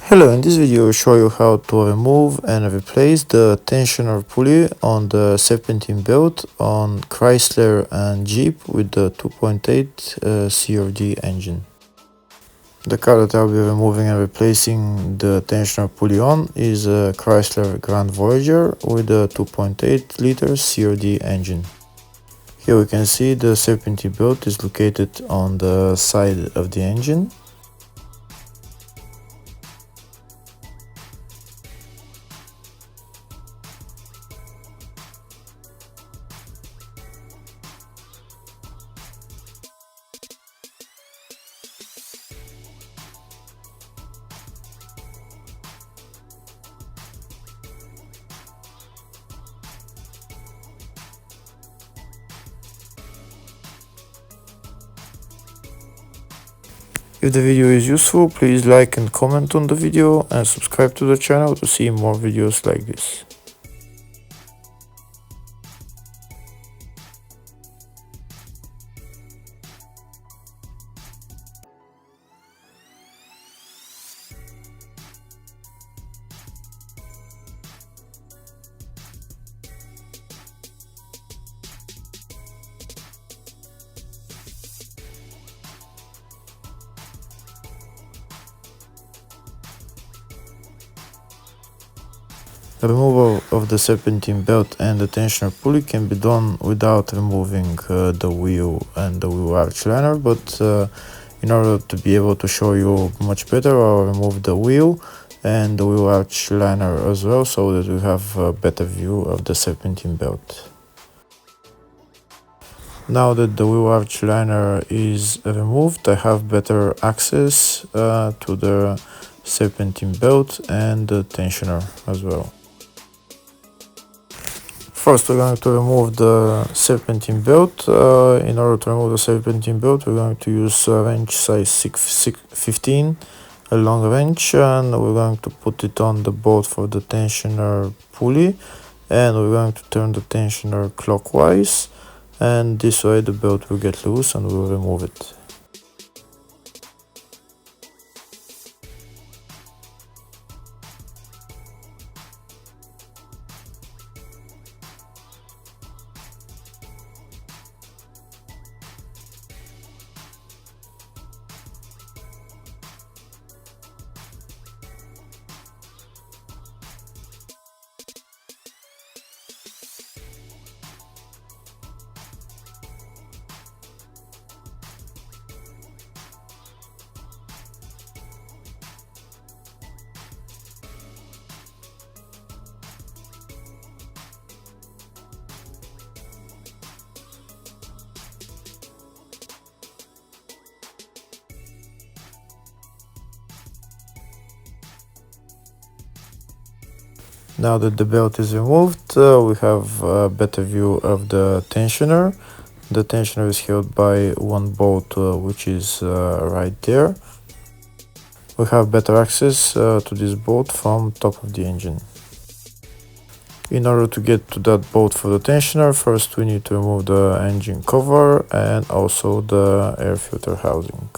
Hello, in this video I'll show you how to remove and replace the tensioner pulley on the serpentine belt on Chrysler and Jeep with the 2.8 CRD engine. The car that I'll be removing and replacing the tensioner pulley on is a Chrysler Grand Voyager with a 2.8 liter CRD engine. Here we can see the serpentine belt is located on the side of the engine. If the video is useful, please like and comment on the video and subscribe to the channel to see more videos like this. The removal of the serpentine belt and the tensioner pulley can be done without removing the wheel and the wheel arch liner, but in order to be able to show you much better, I'll remove the wheel and the wheel arch liner as well, so that we have a better view of the serpentine belt. Now that the wheel arch liner is removed, I have better access to the serpentine belt and the tensioner as well. First, we're going to remove the serpentine belt. In order to remove the serpentine belt, we're going to use a wrench size 15, a long wrench, and we're going to put it on the bolt for the tensioner pulley, and we're going to turn the tensioner clockwise, and this way the belt will get loose and we'll remove it. Now that the belt is removed, we have a better view of the tensioner. The tensioner is held by one bolt, which is right there. We have better access to this bolt from top of the engine. In order to get to that bolt for the tensioner, first we need to remove the engine cover and also the air filter housing.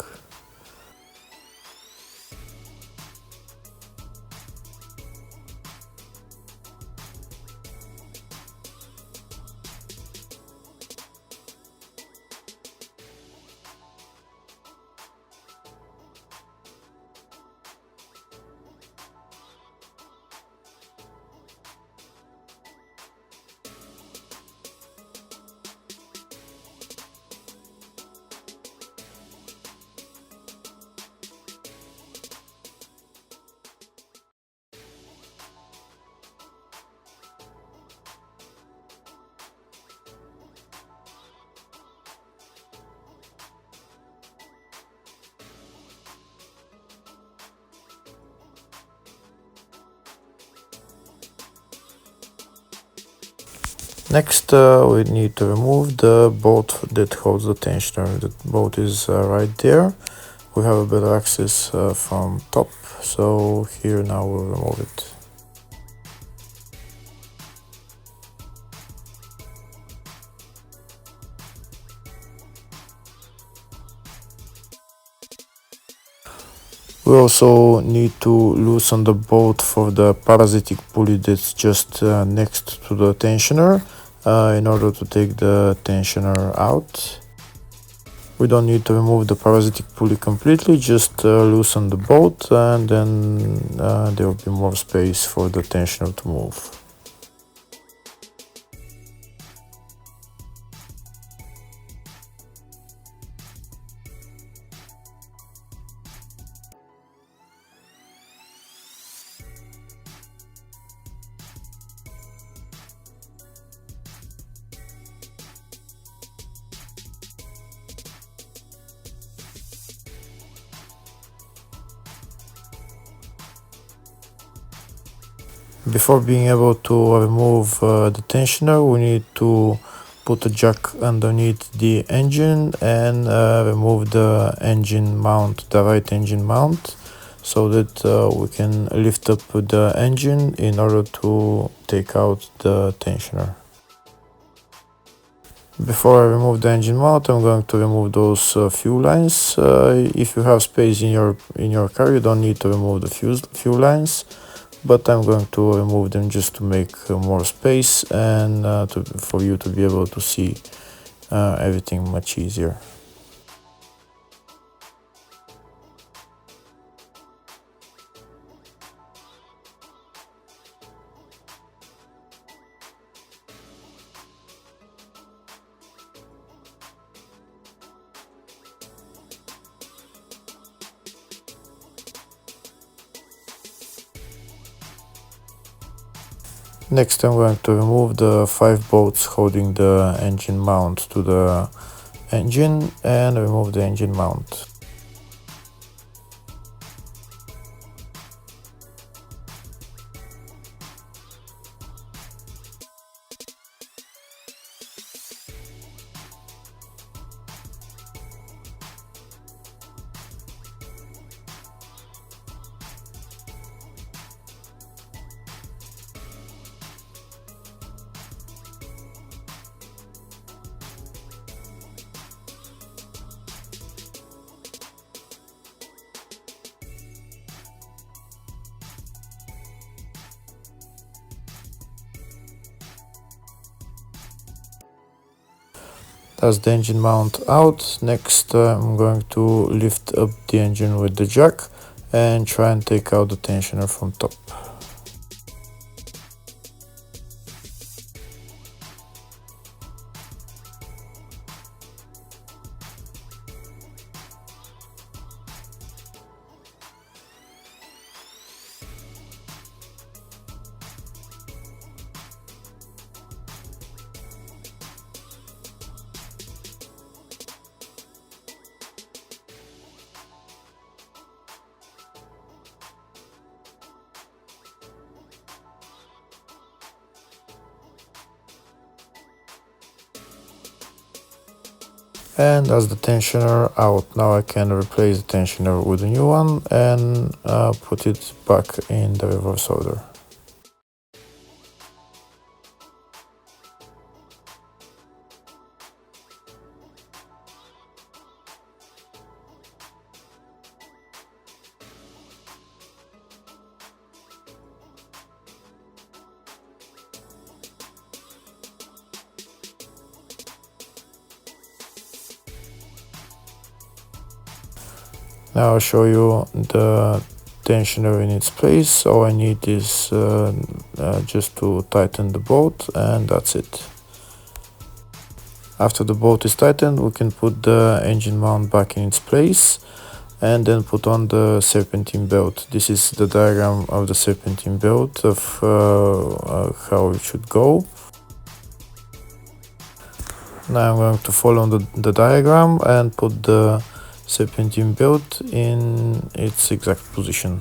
Next, we need to remove the bolt that holds the tensioner. The bolt is right there. We have a better access from top, so here now we'll remove it. We also need to loosen the bolt for the parasitic pulley that's just next to the tensioner in order to take the tensioner out. We don't need to remove the parasitic pulley completely, just loosen the bolt, and then there will be more space for the tensioner to move. Before being able to remove the tensioner, we need to put a jack underneath the engine and remove the engine mount, the right engine mount, so that we can lift up the engine in order to take out the tensioner. Before I remove the engine mount, I'm going to remove those fuel lines. If you have space in your car, you don't need to remove the fuel lines, but I'm going to remove them just to make more space and for you to be able to see everything much easier. Next, I'm going to remove the 5 bolts holding the engine mount to the engine and remove the engine mount. That's the engine mount out. Next, I'm going to lift up the engine with the jack and try and take out the tensioner from top. And that's the tensioner out. Now I can replace the tensioner with a new one and put it back in the reverse order. Now I'll show you the tensioner in its place. All I need is just to tighten the bolt, and that's it. After the bolt is tightened, we can put the engine mount back in its place and then put on the serpentine belt. This is the diagram of the serpentine belt of how it should go. Now I'm going to follow the diagram and put the serpentine belt in its exact position.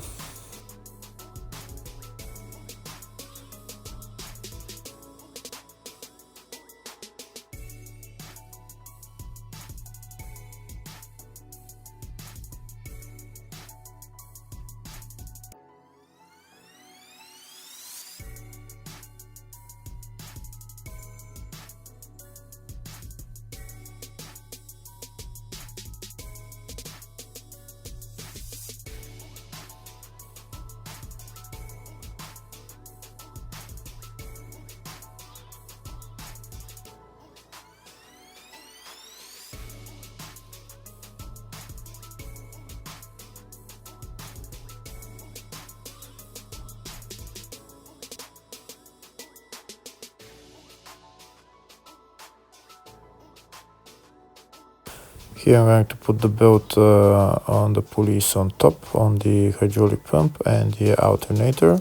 Here I'm going to put the belt on the pulleys on top, on the hydraulic pump and the alternator.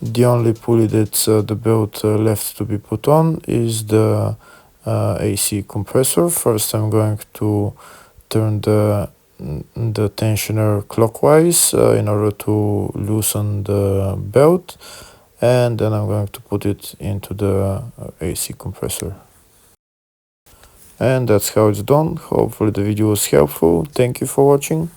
The only pulley that's the belt left to be put on is the AC compressor. First I'm going to turn the tensioner clockwise in order to loosen the belt, and then I'm going to put it into the AC compressor. And that's how it's done. Hopefully the video was helpful. Thank you for watching.